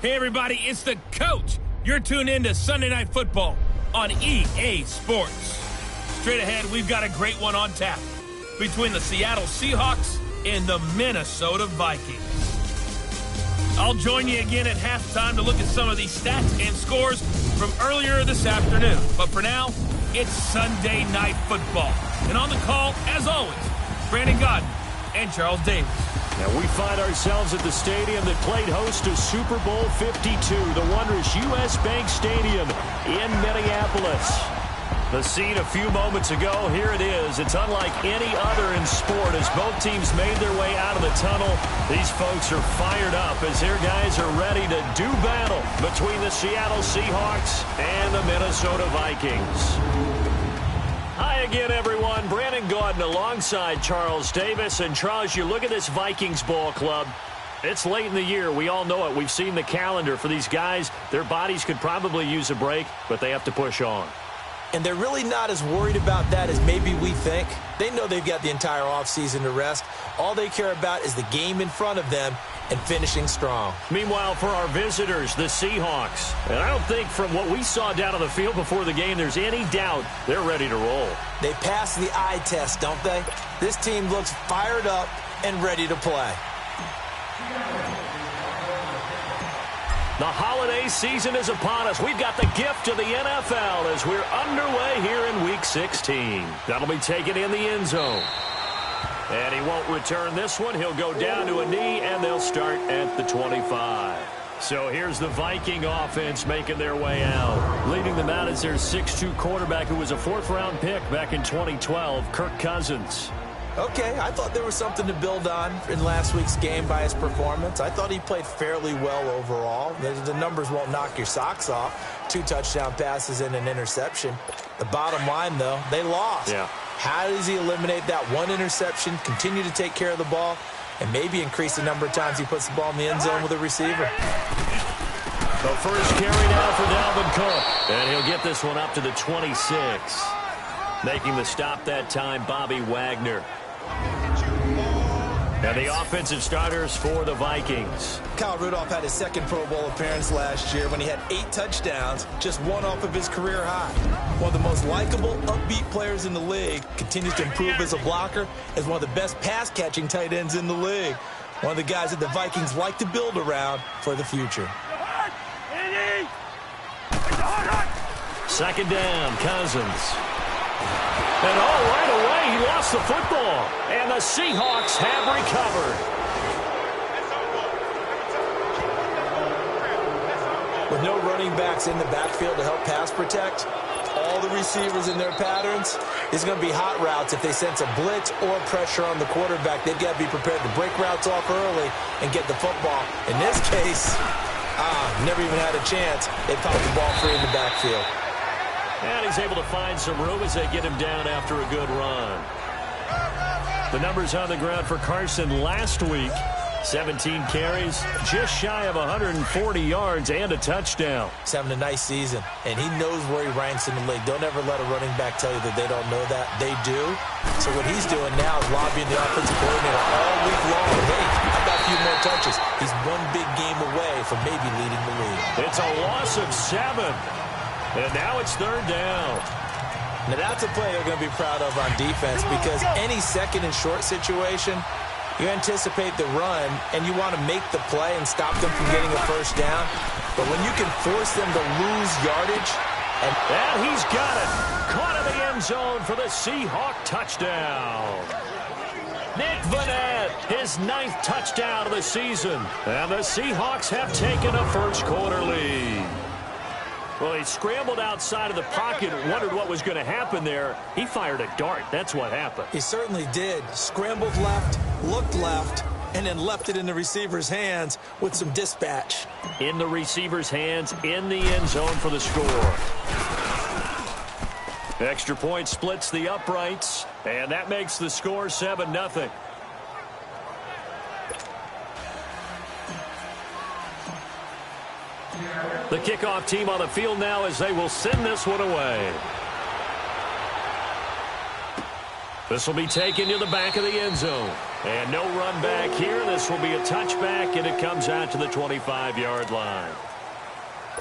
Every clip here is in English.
Hey, everybody, it's the coach. You're tuned in to Sunday Night Football on EA Sports. Straight ahead, we've got a great one on tap between the Seattle Seahawks and the Minnesota Vikings. I'll join you again at halftime to look at some of these stats and scores from earlier this afternoon. But for now, it's Sunday Night Football. And on the call, as always, Brandon Godden and Charles Davis. And we find ourselves at the stadium that played host to Super Bowl 52, the wondrous U.S. Bank Stadium in Minneapolis. The scene a few moments ago, here it is. It's unlike any other in sport as both teams made their way out of the tunnel. These folks are fired up as their guys are ready to do battle between the Seattle Seahawks and the Minnesota Vikings. Hi again, everyone. Brandon Gaudin alongside Charles Davis. And Charles, you look at this Vikings ball club. It's late in the year. We all know it. We've seen the calendar for these guys. Their bodies could probably use a break, but they have to push on. And they're really not as worried about that as maybe we think. They know they've got the entire offseason to rest. All they care about is the game in front of them and finishing strong. Meanwhile, for our visitors, the Seahawks. And I don't think from what we saw down on the field before the game, there's any doubt they're ready to roll. They passed the eye test, don't they? This team looks fired up and ready to play. The holiday season is upon us. We've got the gift of the NFL as we're underway here in Week 16. That'll be taken in the end zone. And he won't return this one. He'll go down to a knee, and they'll start at the 25. So here's the Viking offense making their way out. Leading them out is their 6'2 quarterback who was a fourth-round pick back in 2012, Kirk Cousins. Okay, I thought there was something to build on in last week's game by his performance. I thought he played fairly well overall. The numbers won't knock your socks off. 2 touchdown passes and an interception. The bottom line, though, they lost. Yeah. How does he eliminate that one interception, continue to take care of the ball, and maybe increase the number of times he puts the ball in the end zone with a receiver? The first carry now for Dalvin Cook. And he'll get this one up to the 26. Making the stop that time, Bobby Wagner. And the offensive starters for the Vikings. Kyle Rudolph had his second Pro Bowl appearance last year when he had 8 touchdowns, just one off of his career high. One of the most likable, upbeat players in the league, continues to improve as a blocker, as one of the best pass-catching tight ends in the league. One of the guys that the Vikings like to build around for the future. Second down, Cousins. And right away, he lost the football. And the Seahawks have recovered. With no running backs in the backfield to help pass protect, all the receivers in their patterns, it's going to be hot routes if they sense a blitz or pressure on the quarterback. They've got to be prepared to break routes off early and get the football. In this case, never even had a chance. They popped the ball free in the backfield. And he's able to find some room as they get him down after a good run. The numbers on the ground for Carson last week. 17 carries, just shy of 140 yards and a touchdown. He's having a nice season, and he knows where he ranks in the league. Don't ever let a running back tell you that they don't know that. They do. So what he's doing now is lobbying the offensive coordinator all week long. Hey, I got a few more touches. He's one big game away from maybe leading the league. It's a loss of 7. And now it's third down. Now that's a play they're going to be proud of on defense because any second and short situation, you anticipate the run and you want to make the play and stop them from getting a first down. But when you can force them to lose yardage. And he's got it. Caught in the end zone for the Seahawk touchdown. Nick Vannett, his 9th touchdown of the season. And the Seahawks have taken a first quarter lead. Well, he scrambled outside of the pocket, wondered what was going to happen there. He fired a dart. That's what happened. He certainly did. Scrambled left, looked left, and then left it in the receiver's hands with some dispatch. In the receiver's hands, in the end zone for the score. Extra point splits the uprights, and that makes the score 7-0. The kickoff team on the field now as they will send this one away. This will be taken to the back of the end zone. And no run back here. This will be a touchback, and it comes out to the 25-yard line.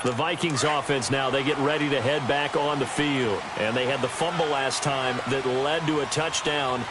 The Vikings offense now, they get ready to head back on the field. And they had the fumble last time that led to a touchdown.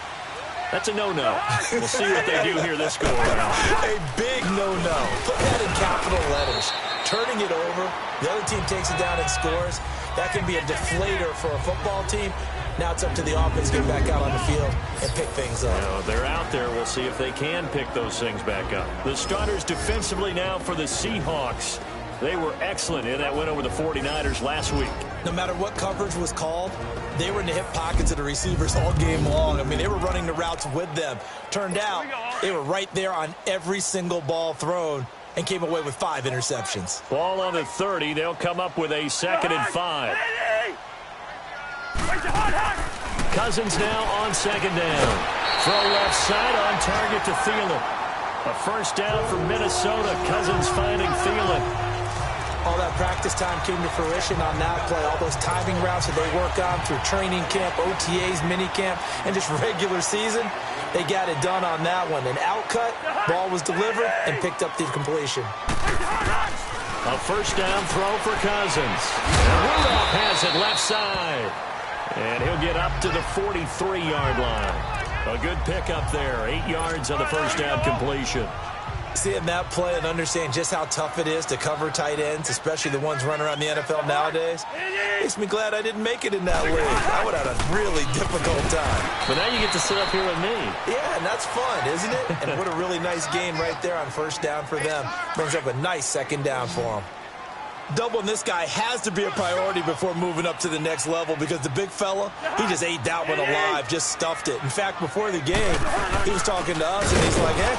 That's a no-no. We'll see what they do here this go-around. A big no-no. Put that in capital letters. Turning it over, the other team takes it down and scores. That can be a deflator for a football team. Now it's up to the offense to get back out on the field and pick things up. Now, they're out there. We'll see if they can pick those things back up. The starters defensively now for the Seahawks. They were excellent in that win over the 49ers last week. No matter what coverage was called, they were in the hip pockets of the receivers all game long. I mean, they were running the routes with them. Turned out, they were right there on every single ball thrown and came away with 5 interceptions. Ball on the 30. They'll come up with a 2nd and 5. Cousins now on 2nd down. Throw left side on target to Thielen. A first down for Minnesota. Cousins finding Thielen. All that practice time came to fruition on that play. All those timing routes that they work on through training camp, OTAs, minicamp, and just regular season, they got it done on that one. An outcut, ball was delivered, and picked up the completion. A first down throw for Cousins. And Rudolph has it left side. And he'll get up to the 43-yard line. A good pickup there. 8 yards on the first down completion. Seeing that play and understand just how tough it is to cover tight ends, especially the ones running around the NFL nowadays, makes me glad I didn't make it in that league. I would have had a really difficult time. But now you get to sit up here with me. Yeah, and that's fun, isn't it? And what a really nice game right there on first down for them. Brings up a nice 2nd down for them. Doubling this guy has to be a priority before moving up to the next level because the big fella, he just ate that one alive, just stuffed it. In fact, before the game, he was talking to us, and he's like, hey,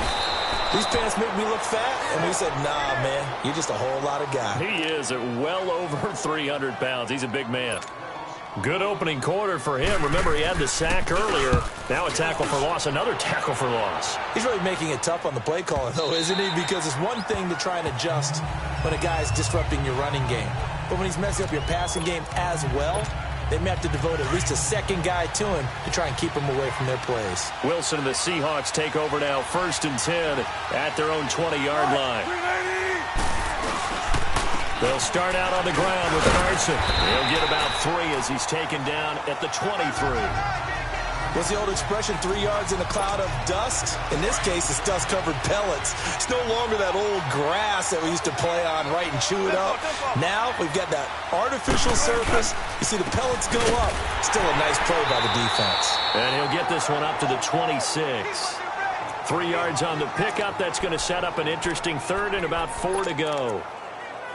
these pants make me look fat. And we said, nah, man, you're just a whole lot of guy. He is at well over 300 pounds. He's a big man. Good opening quarter for him. Remember, he had the sack earlier. Now a tackle for loss, another tackle for loss. He's really making it tough on the play calling, though, isn't he? Because it's one thing to try and adjust when a guy's disrupting your running game. But when he's messing up your passing game as well, they may have to devote at least a second guy to him to try and keep him away from their plays. Wilson and the Seahawks take over now, 1st and 10 at their own 20-yard line. They'll start out on the ground with Carson. He'll get about 3 as he's taken down at the 23. What's the old expression, 3 yards in a cloud of dust? In this case, it's dust-covered pellets. It's no longer that old grass that we used to play on, right, and chew it up. Now we've got that artificial surface. You see the pellets go up. Still a nice play by the defense. And he'll get this one up to the 26. 3 yards on the pickup. That's going to set up an interesting 3rd and about 4 to go.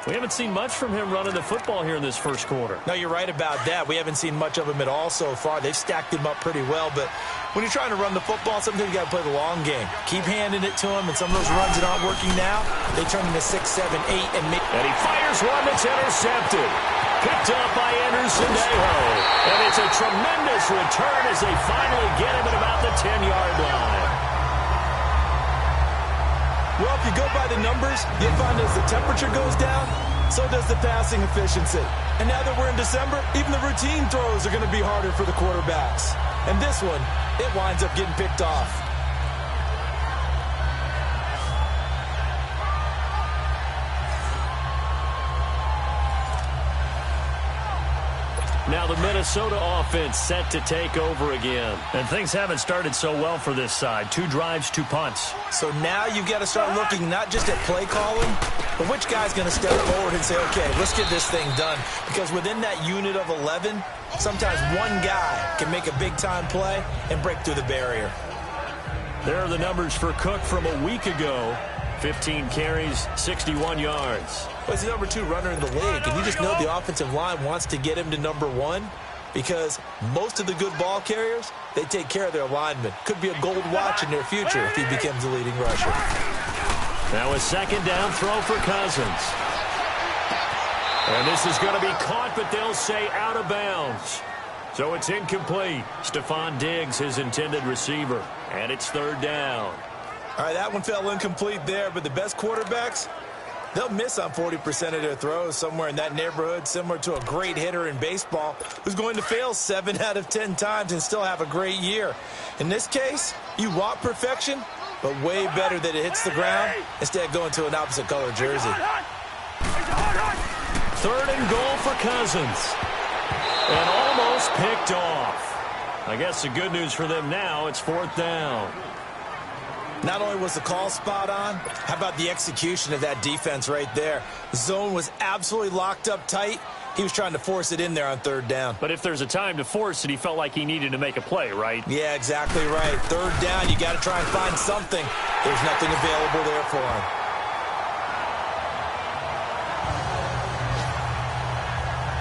We haven't seen much from him running the football here in this first quarter. No, you're right about that. We haven't seen much of him at all so far. They've stacked him up pretty well, but when you're trying to run the football, sometimes you got to play the long game. Keep handing it to him, and some of those runs that aren't working now, they turn into 6, 7, 8, and he fires one that's intercepted. Picked up by Anderson-Dejo. And it's a tremendous return as they finally get him at about the 10-yard line. Well, if you go by the numbers, you'll find as the temperature goes down, so does the passing efficiency. And now that we're in December, even the routine throws are going to be harder for the quarterbacks. And this one, it winds up getting picked off. Now the Minnesota offense set to take over again. And things haven't started so well for this side. 2 drives, 2 punts. So now you've got to start looking not just at play calling, but which guy's going to step forward and say, okay, let's get this thing done. Because within that unit of 11, sometimes one guy can make a big-time play and break through the barrier. There are the numbers for Cook from a week ago. 15 carries, 61 yards. Well, he's the number 2 runner in the league, and you just know the offensive line wants to get him to number 1 because most of the good ball carriers, they take care of their linemen. Could be a gold watch in their future if he becomes the leading rusher. Now a 2nd down throw for Cousins. And this is going to be caught, but they'll say out of bounds. So it's incomplete. Stephon Diggs, his intended receiver. And it's 3rd down. All right, that one fell incomplete there, but the best quarterbacks, They'll miss on 40% of their throws, somewhere in that neighborhood, similar to a great hitter in baseball who's going to fail 7 out of 10 times and still have a great year. In this case, you want perfection, but way better that it hits the ground instead of going to an opposite color jersey. 3rd and goal for Cousins. And almost picked off. I guess the good news for them now, it's 4th down. Not only was the call spot on, how about the execution of that defense right there? The zone was absolutely locked up tight. He was trying to force it in there on 3rd down. But if there's a time to force it, he felt like he needed to make a play, right? Yeah, exactly right. 3rd down, you got to try and find something. There's nothing available there for him.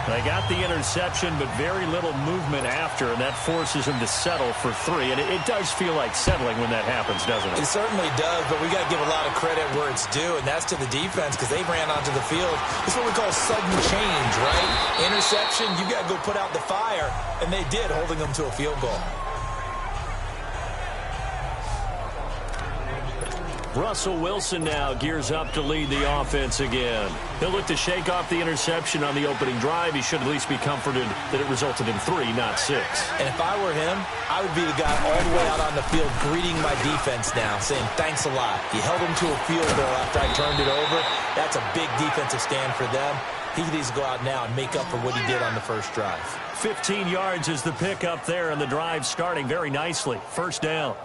They got the interception, but very little movement after, and that forces him to settle for 3. And it does feel like settling when that happens, doesn't it? It certainly does, but we got to give a lot of credit where it's due, and that's to the defense because they ran onto the field. It's what we call sudden change, right? Interception, you got to go put out the fire, and they did, holding them to a field goal. Russell Wilson now gears up to lead the offense again. He'll look to shake off the interception on the opening drive. He should at least be comforted that it resulted in 3, not 6. And if I were him, I would be the guy all the way out on the field greeting my defense now, saying thanks a lot. You held him to a field goal after I turned it over. That's a big defensive stand for them. He needs to go out now and make up for what he did on the first drive. 15 yards is the pickup there, and the drive starting very nicely. 1st down.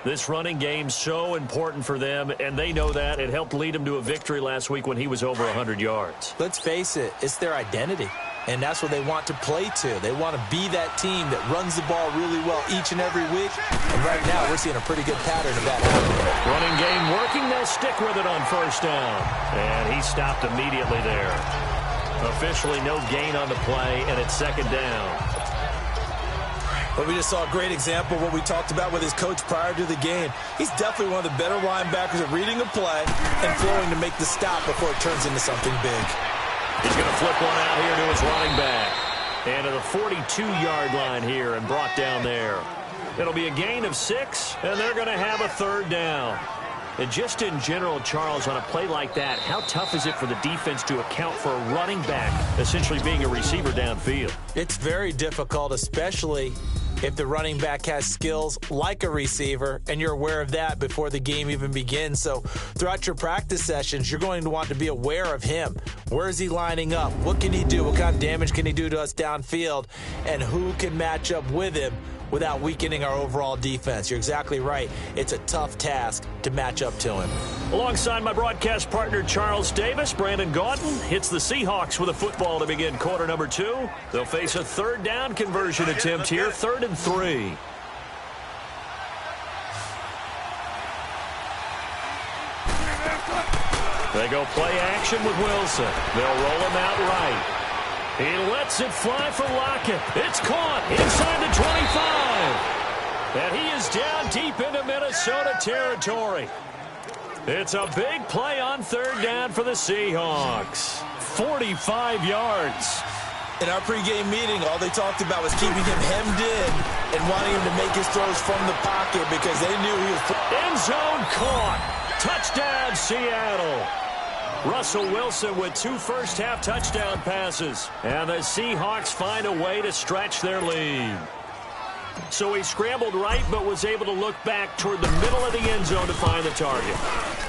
This running game so important for them, and they know that. It helped lead them to a victory last week when he was over 100 yards. Let's face it, it's their identity, and that's what they want to play to. They want to be that team that runs the ball really well each and every week, and right now we're seeing a pretty good pattern of that happening. Running game working, they'll stick with it on 1st down. And he stopped immediately there. Officially no gain on the play, and it's 2nd down. But we just saw a great example of what we talked about with his coach prior to the game. He's definitely one of the better linebackers at reading a play and flowing to make the stop before it turns into something big. He's going to flip one out here to his running back. And to the 42-yard line here and brought down there. It'll be a gain of 6, and they're going to have a 3rd down. And just in general, Charles, on a play like that, how tough is it for the defense to account for a running back essentially being a receiver downfield? It's very difficult, especially if the running back has skills like a receiver, and you're aware of that before the game even begins. So throughout your practice sessions, you're going to want to be aware of him. Where is he lining up? What can he do? What kind of damage can he do to us downfield? And who can match up with him without weakening our overall defense? You're exactly right. It's a tough task to match up to him. Alongside my broadcast partner, Charles Davis, Brandon Gaudin hits the Seahawks with a football to begin quarter number 2. They'll face a 3rd down conversion attempt here, 3rd and 3. They go play action with Wilson. They'll roll him out right. He lets it fly for Lockett. It's caught inside the 25. And he is down deep into Minnesota territory. It's a big play on 3rd down for the Seahawks. 45 yards. In our pregame meeting, all they talked about was keeping him hemmed in and wanting him to make his throws from the pocket because they knew he was... End zone caught. Touchdown, Seattle. Russell Wilson with 2 first-half touchdown passes. And the Seahawks find a way to stretch their lead. So he scrambled right, but was able to look back toward the middle of the end zone to find the target.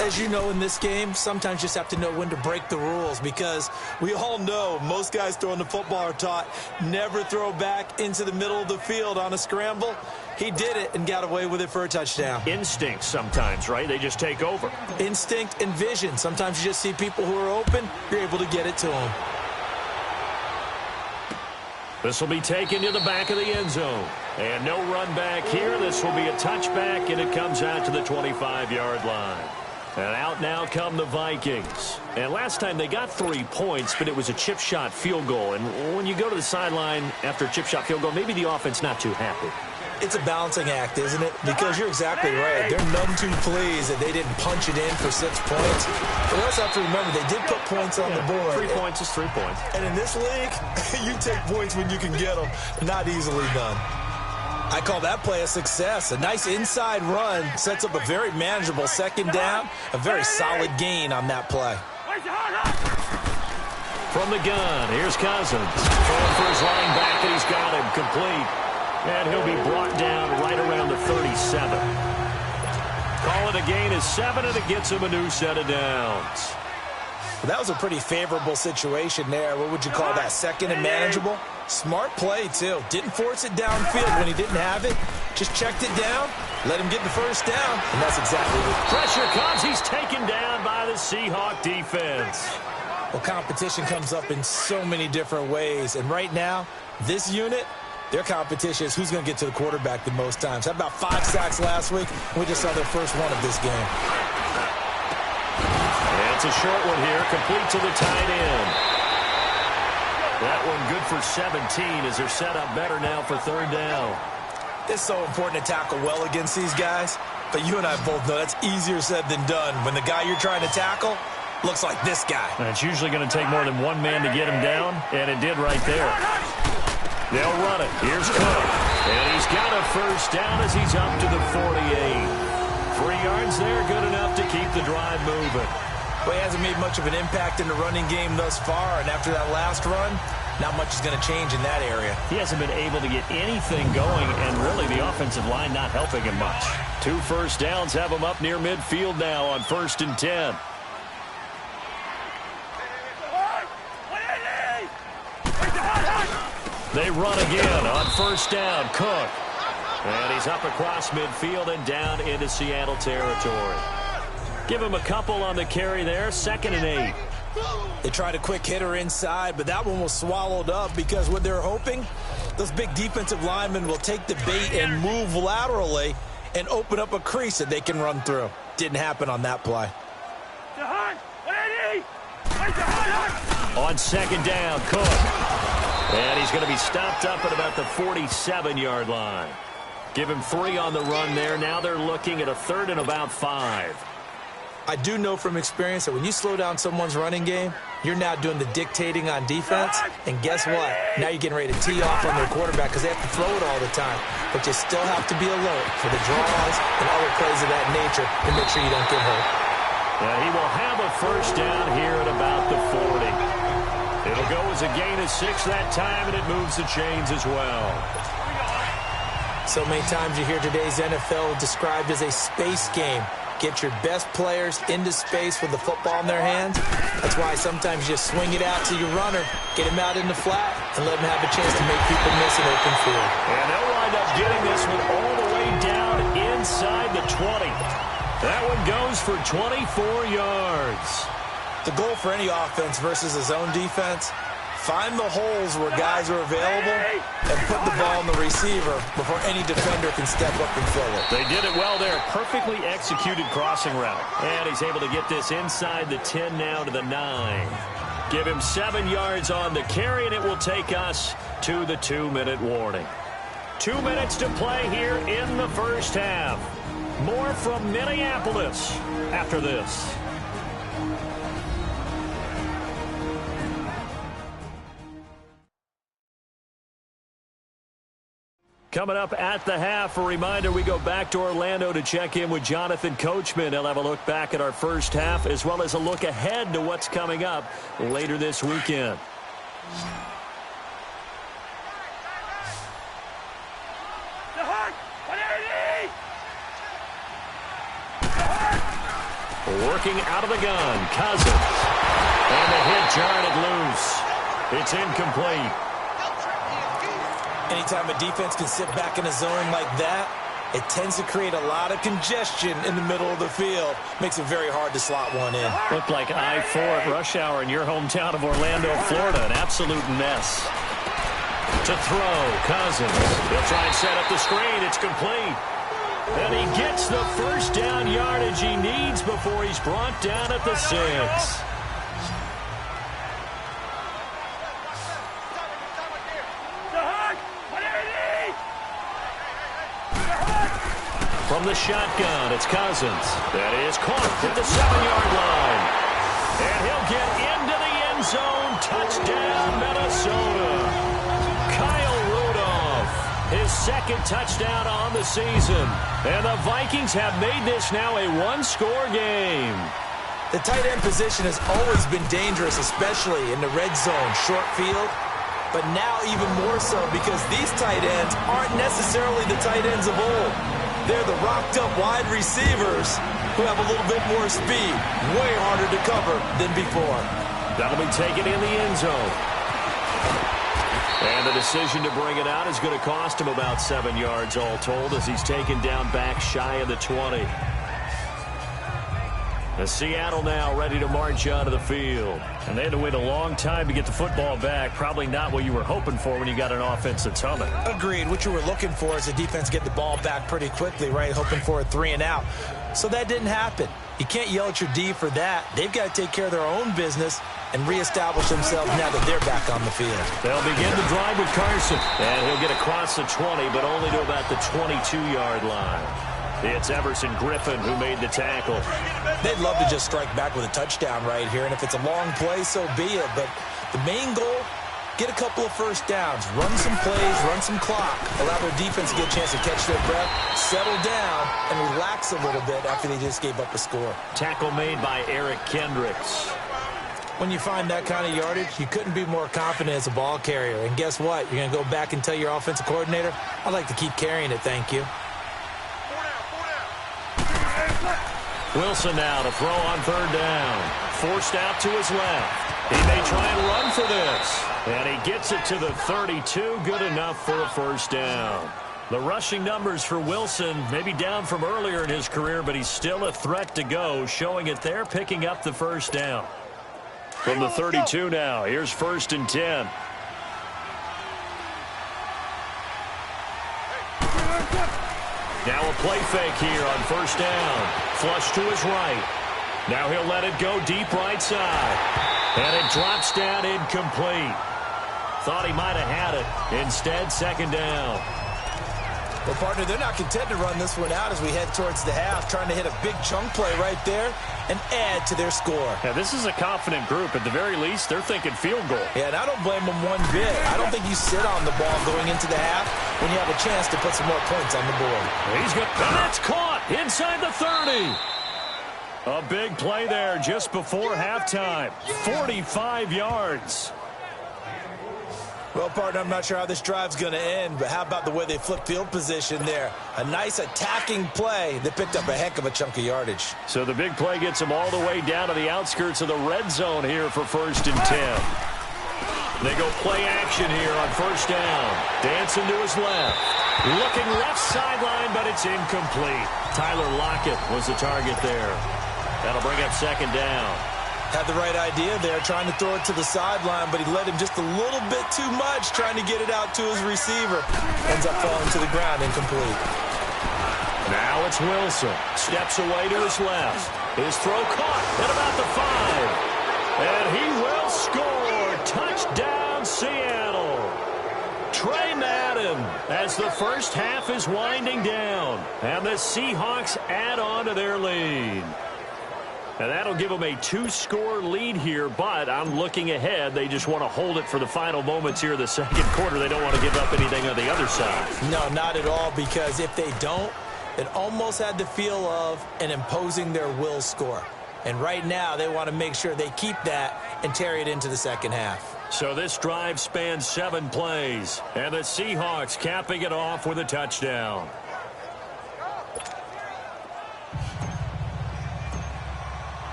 As you know in this game, sometimes you just have to know when to break the rules because we all know most guys throwing the football are taught never throw back into the middle of the field on a scramble. He did it and got away with it for a touchdown. Instinct sometimes, right? They just take over. Instinct and vision. Sometimes you just see people who are open, you're able to get it to them. This will be taken to the back of the end zone. And no run back here. This will be a touchback, and it comes out to the 25-yard line. And out now come the Vikings. And last time they got 3 points, but it was a chip shot field goal. And when you go to the sideline after a chip shot field goal, maybe the offense not too happy. It's a balancing act, isn't it? Because you're exactly right. They're none too pleased that they didn't punch it in for 6 points. But we also have to remember they did put points on the board. 3 points is 3 points. And in this league, you take points when you can get them. Not easily done. I call that play a success. A nice inside run sets up a very manageable 2nd down. A very solid gain on that play. From the gun, here's Cousins. Going for his running back, and he's got him complete. And he'll be brought down right around the 37. Call it a gain of 7, and it gets him a new set of downs. Well, that was a pretty favorable situation there. What would you call that? Second and manageable? Smart play, too. Didn't force it downfield when he didn't have it. Just checked it down, let him get the first down, and that's exactly what. Pressure comes. He's taken down by the Seahawk defense. Well, competition comes up in so many different ways, and right now, this unit, their competition is who's going to get to the quarterback the most times. Had about 5 sacks last week, and we just saw their first one of this game. And it's a short one here, complete to the tight end. That one good for 17 as they're set up better now for third down. It's so important to tackle well against these guys, but you and I both know that's easier said than done. When the guy you're trying to tackle looks like this guy. And it's usually going to take more than one man to get him down, and it did right there. They'll run it. Here's Cook. And he's got a first down as he's up to the 48. 3 yards there, good enough to keep the drive moving. Well, he hasn't made much of an impact in the running game thus far, and after that last run, not much is going to change in that area. He hasn't been able to get anything going, and really the offensive line not helping him much. 2 first downs have him up near midfield now on 1st and 10. They run again on 1st down. Cook. And he's up across midfield and down into Seattle territory. Give him a couple on the carry there. 2nd and 8. They tried a quick hitter inside, but that one was swallowed up because what they're hoping, those big defensive linemen will take the bait and move laterally and open up a crease that they can run through. Didn't happen on that play. On 2nd down, Cook. And he's going to be stopped up at about the 47-yard line. Give him 3 on the run there. Now they're looking at a 3rd and about 5. I do know from experience that when you slow down someone's running game, you're now doing the dictating on defense. And guess what? Now you're getting ready to tee off on their quarterback because they have to throw it all the time. But you still have to be alert for the draws and other plays of that nature to make sure you don't get hurt. And he will have a first down here at about the 40. It'll go as a gain of 6 that time, and it moves the chains as well. So many times you hear today's NFL described as a space game. Get your best players into space with the football in their hands. That's why sometimes you just swing it out to your runner, get him out in the flat, and let him have a chance to make people miss an open field. And they'll wind up getting this one all the way down inside the 20. That one goes for 24 yards. The goal for any offense versus a zone defense, find the holes where guys are available and put the ball in the receiver before any defender can step up and fill it. They did it well there. Perfectly executed crossing route. And he's able to get this inside the 10 now to the 9. Give him 7 yards on the carry, and it will take us to the 2-minute warning. 2 minutes to play here in the first half. More from Minneapolis after this. Coming up at the half, a reminder, we go back to Orlando to check in with Jonathan Coachman. He'll have a look back at our first half as well as a look ahead to what's coming up later this weekend. Working out of the gun, Cousins. And the hit jarred loose. It's incomplete. Anytime a defense can sit back in a zone like that, it tends to create a lot of congestion in the middle of the field. Makes it very hard to slot one in. Looked like I-4 at rush hour in your hometown of Orlando, Florida. An absolute mess. To throw, Cousins. He'll try and set up the screen. It's complete. And he gets the first down yardage he needs before he's brought down at the 6. From the shotgun, it's Cousins. That is caught at the 7-yard line. And he'll get into the end zone. Touchdown, Minnesota. Kyle Rudolph, his 2nd touchdown on the season. And the Vikings have made this now a 1-score game. The tight end position has always been dangerous, especially in the red zone, short field. But now even more so because these tight ends aren't necessarily the tight ends of old. They're the rocked-up wide receivers who have a little bit more speed, way harder to cover than before. That'll be taken in the end zone. And the decision to bring it out is going to cost him about 7 yards all told as he's taken down back shy of the 20. The Seattle now ready to march out of the field. And they had to wait a long time to get the football back. Probably not what you were hoping for when you got an offense that's humming. Agreed. What you were looking for is the defense get the ball back pretty quickly, right? Hoping for a 3 and out. So that didn't happen. You can't yell at your D for that. They've got to take care of their own business and reestablish themselves now that they're back on the field. They'll begin the drive with Carson. And he'll get across the 20, but only to about the 22-yard line. It's Everson Griffin who made the tackle. They'd love to just strike back with a touchdown right here, and if it's a long play, so be it. But the main goal, get a couple of first downs, run some plays, run some clock, allow their defense to get a chance to catch their breath, settle down, and relax a little bit after they just gave up a score. Tackle made by Eric Kendricks. When you find that kind of yardage, you couldn't be more confident as a ball carrier. And guess what? You're going to go back and tell your offensive coordinator, I'd like to keep carrying it, thank you. Wilson now to throw on third down. Forced out to his left. He may try and run for this. And he gets it to the 32. Good enough for a first down. The rushing numbers for Wilson maybe down from earlier in his career, but he's still a threat to go, showing it there, picking up the first down. From the 32 now, here's 1st and 10. Now a play fake here on first down. Flush to his right. Now he'll let it go deep right side. And it drops down incomplete. Thought he might have had it. Instead, second down. Well, partner, they're not content to run this one out as we head towards the half, trying to hit a big chunk play right there and add to their score. Yeah, this is a confident group. At the very least, they're thinking field goal. Yeah, and I don't blame them one bit. I don't think you sit on the ball going into the half when you have a chance to put some more points on the board. He's got, and that's caught inside the 30. A big play there just before halftime. 45 yards. Well, partner, I'm not sure how this drive's going to end, but how about the way they flipped field position there? A nice attacking play that picked up a heck of a chunk of yardage. So the big play gets them all the way down to the outskirts of the red zone here for 1st and 10. They go play action here on first down. Dancing to his left. Looking left sideline, but it's incomplete. Tyler Lockett was the target there. That'll bring up second down. Had the right idea there, trying to throw it to the sideline, but he let him just a little bit too much, trying to get it out to his receiver. Ends up falling to the ground, incomplete. Now it's Wilson. Steps away to his left. His throw caught at about the 5. And he will score. Touchdown, Seattle. Trey Madden as the first half is winding down. And the Seahawks add on to their lead. And that'll give them a 2-score lead here, but I'm looking ahead. They just want to hold it for the final moments here in the second quarter. They don't want to give up anything on the other side. No, not at all, because if they don't, it almost had the feel of an imposing their will score. And right now, they want to make sure they keep that and carry it into the second half. So this drive spans 7 plays, and the Seahawks capping it off with a touchdown.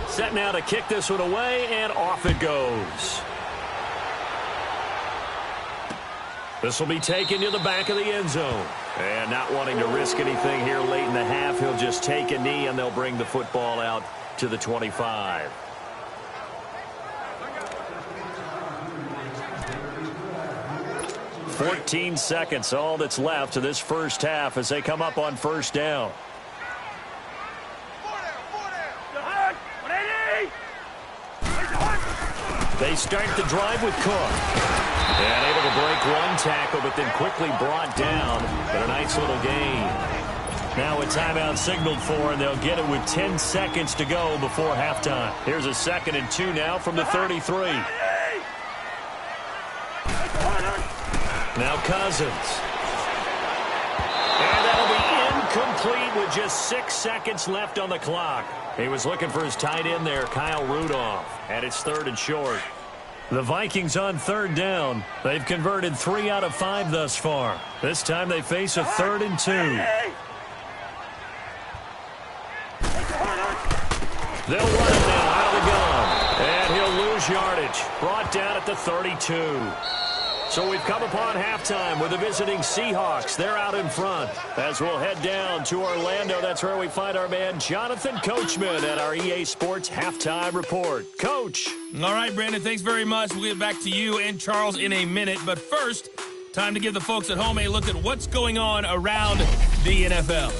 Set now to kick this one away, and off it goes. This will be taken to the back of the end zone. And not wanting to risk anything here late in the half, he'll just take a knee, and they'll bring the football out to the 25. "14 seconds, all that's left to this first half as they come up on first down. They start the drive with Cook. And able to break one tackle, but then quickly brought down. But a nice little gain. Now a timeout signaled for, and they'll get it with 10 seconds to go before halftime. Here's a 2nd and 2 now from the 33. Now Cousins. And that'll be incomplete with just 6 seconds left on the clock. He was looking for his tight end there, Kyle Rudolph, and it's 3rd and short. The Vikings on 3rd down. They've converted 3 out of 5 thus far. This time they face a 3rd and 2. They'll run it now out of the gun. And he'll lose yardage. Brought down at the 32. So we've come upon halftime with the visiting Seahawks. They're out in front. As we'll head down to Orlando, that's where we find our man Jonathan Coachman at our EA Sports Halftime Report. Coach. All right, Brandon, thanks very much. We'll get back to you and Charles in a minute. But first, time to give the folks at home a look at what's going on around the NFL.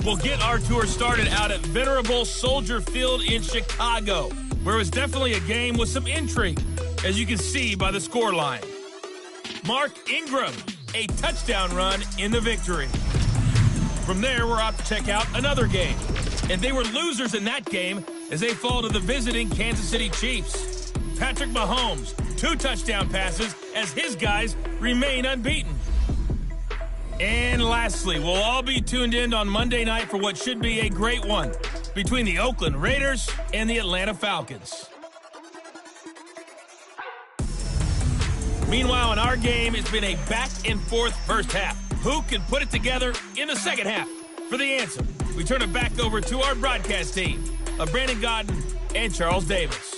We'll get our tour started out at venerable Soldier Field in Chicago, where it was definitely a game with some intrigue, as you can see by the scoreline. Mark Ingram, a touchdown run in the victory. From there, we're out to check out another game. And they were losers in that game as they fall to the visiting Kansas City Chiefs. Patrick Mahomes, 2 touchdown passes as his guys remain unbeaten. And lastly, we'll all be tuned in on Monday night for what should be a great one between the Oakland Raiders and the Atlanta Falcons. Meanwhile, in our game, it's been a back-and-forth first half. Who can put it together in the second half? For the answer, we turn it back over to our broadcast team of Brandon Godden and Charles Davis.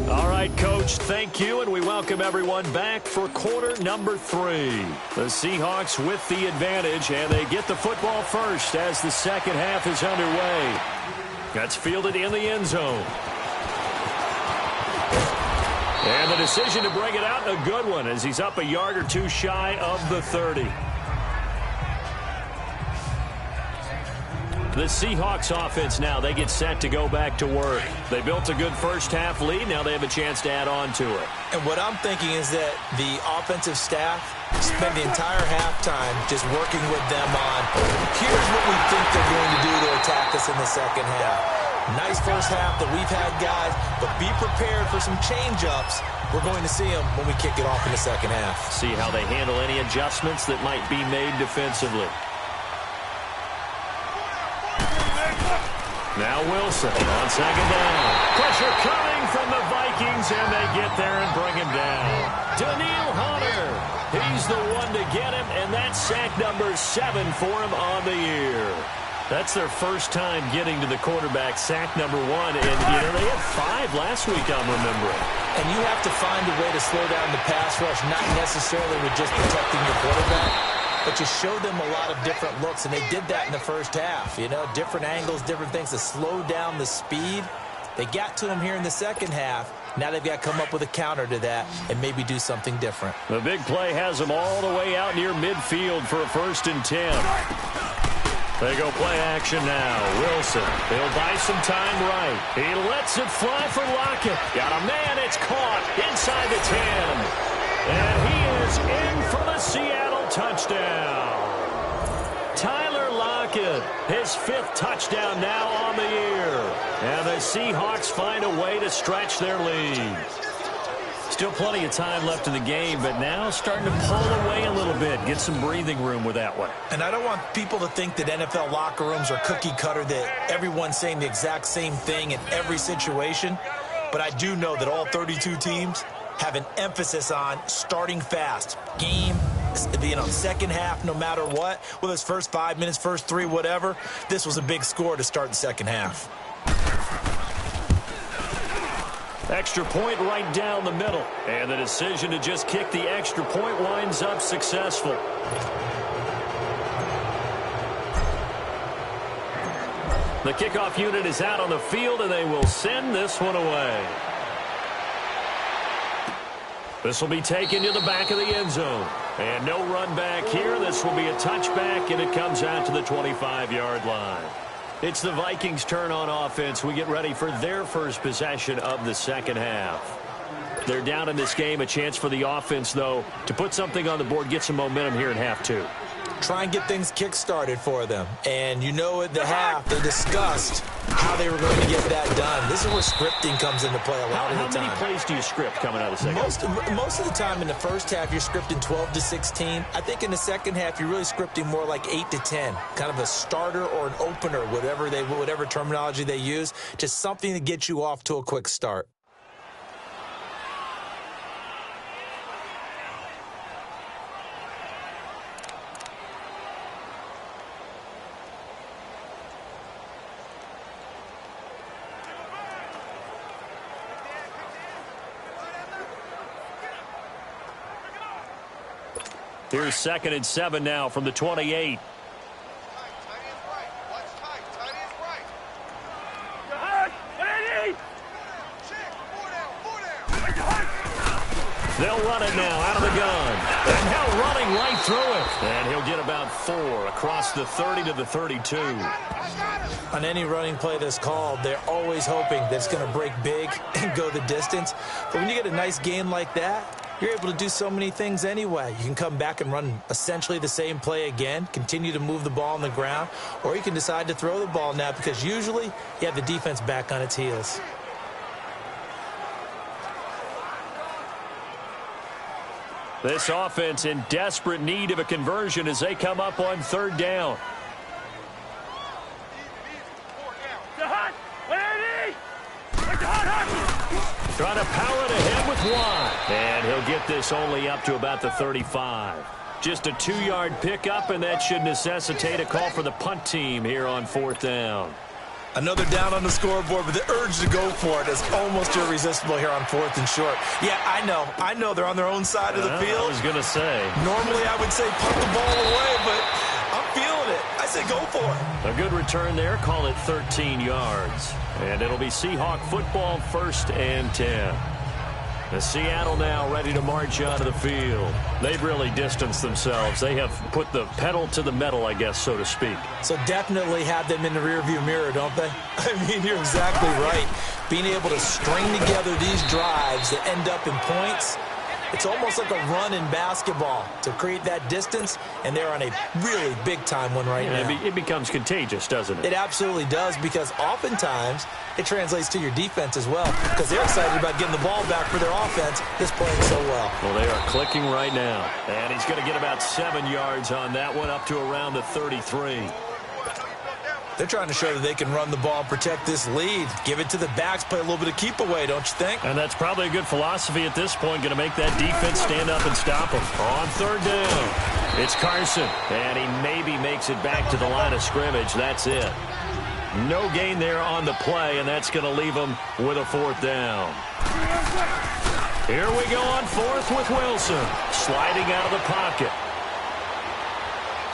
All right, Coach, thank you, and we welcome everyone back for quarter number 3. The Seahawks with the advantage, and they get the football first as the second half is underway. That's fielded in the end zone. And the decision to bring it out, a good one, as he's up a yard or 2 shy of the 30. The Seahawks offense now, they get set to go back to work. They built a good first half lead. Now they have a chance to add on to it. And what I'm thinking is that the offensive staff spent the entire halftime just working with them on, here's what we think they're going to do to attack us in the second half. Nice first half that we've had, guys, but be prepared for some change-ups. We're going to see them when we kick it off in the second half. See how they handle any adjustments that might be made defensively. Now Wilson on second down. Pressure coming from the Vikings, and they get there and bring him down. Daniil Hunter, he's the one to get him, and that's sack number 7 for him on the year. That's their first time getting to the quarterback, sack number 1, and they had 5 last week, I'm remembering. And you have to find a way to slow down the pass rush, not necessarily with just protecting your quarterback, but you show them a lot of different looks, and they did that in the first half. You know, different angles, different things to slow down the speed. They got to him here in the second half. Now they've got to come up with a counter to that and maybe do something different. The big play has them all the way out near midfield for a 1st and 10. They go play action now. Wilson, he'll buy some time right. He lets it fly for Lockett. Got a man, it's caught inside the 10. And he is in for the Seattle touchdown. Tyler Lockett, his 5th touchdown now on the year. And the Seahawks find a way to stretch their lead. Still plenty of time left in the game, but now starting to pull away a little bit. Get some breathing room with that one. And I don't want people to think that NFL locker rooms are cookie cutter, that everyone's saying the exact same thing in every situation. But I do know that all 32 teams have an emphasis on starting fast. Game, second half, no matter what. Whether it's first 5 minutes, first 3, whatever. This was a big score to start the second half. Extra point right down the middle. And the decision to just kick the extra point winds up successful. The kickoff unit is out on the field, and they will send this one away. This will be taken to the back of the end zone. And no run back here. This will be a touchback, and it comes out to the 25-yard line. It's the Vikings' turn on offense. We get ready for their first possession of the second half. They're down in this game. A chance for the offense, though, to put something on the board, get some momentum here in half 2. try and get things kick-started for them. And you know at the half, they discussed how they were going to get that done. This is where scripting comes into play a lot of the time. How many plays do you script coming out of the second? Most of the time in the first half, you're scripting 12 to 16. I think in the second half, you're really scripting more like 8 to 10. Kind of a starter or an opener, whatever terminology they use. Just something to get you off to a quick start. Here's 2nd and 7 now from the 28. They'll run it now out of the gun. And now running right through it. And he'll get about 4 across the 30 to the 32. On any running play that's called, they're always hoping that it's going to break big and go the distance. But when you get a nice gain like that, you're able to do so many things anyway. You can come back and run essentially the same play again, continue to move the ball on the ground, or you can decide to throw the ball now because usually you have the defense back on its heels. This offense in desperate need of a conversion as they come up on 3rd down. Trying to power it ahead with one. And he'll get this only up to about the 35. Just a 2-yard pickup, and that should necessitate a call for the punt team here on 4th down. Another down on the scoreboard, but the urge to go for it is almost irresistible here on 4th and short. Yeah, I know they're on their own side of the field. I was going to say. Normally I would say punt the ball away, but I'm feeling it. I say go for it. A good return there. Call it 13 yards. And it'll be Seahawk football, 1st and 10. The Seattle now ready to march out of the field. They've really distanced themselves. They have put the pedal to the metal, I guess, so to speak. So definitely have them in the rearview mirror, don't they? I mean, you're exactly right. Being able to string together these drives that end up in points, it's almost like a run in basketball to create that distance, and they're on a really big-time one right now. It becomes contagious, doesn't it? It absolutely does, because oftentimes it translates to your defense as well, because they're excited about getting the ball back for their offense that's playing so well. Well, they are clicking right now. And he's going to get about 7 yards on that one, up to around the 33. They're trying to show that they can run the ball and protect this lead. Give it to the backs, play a little bit of keep away, don't you think? And that's probably a good philosophy at this point, going to make that defense stand up and stop them. On 3rd down, it's Carson, and he maybe makes it back to the line of scrimmage. That's it. No gain there on the play, and that's going to leave him with a 4th down. Here we go on 4th with Wilson, sliding out of the pocket.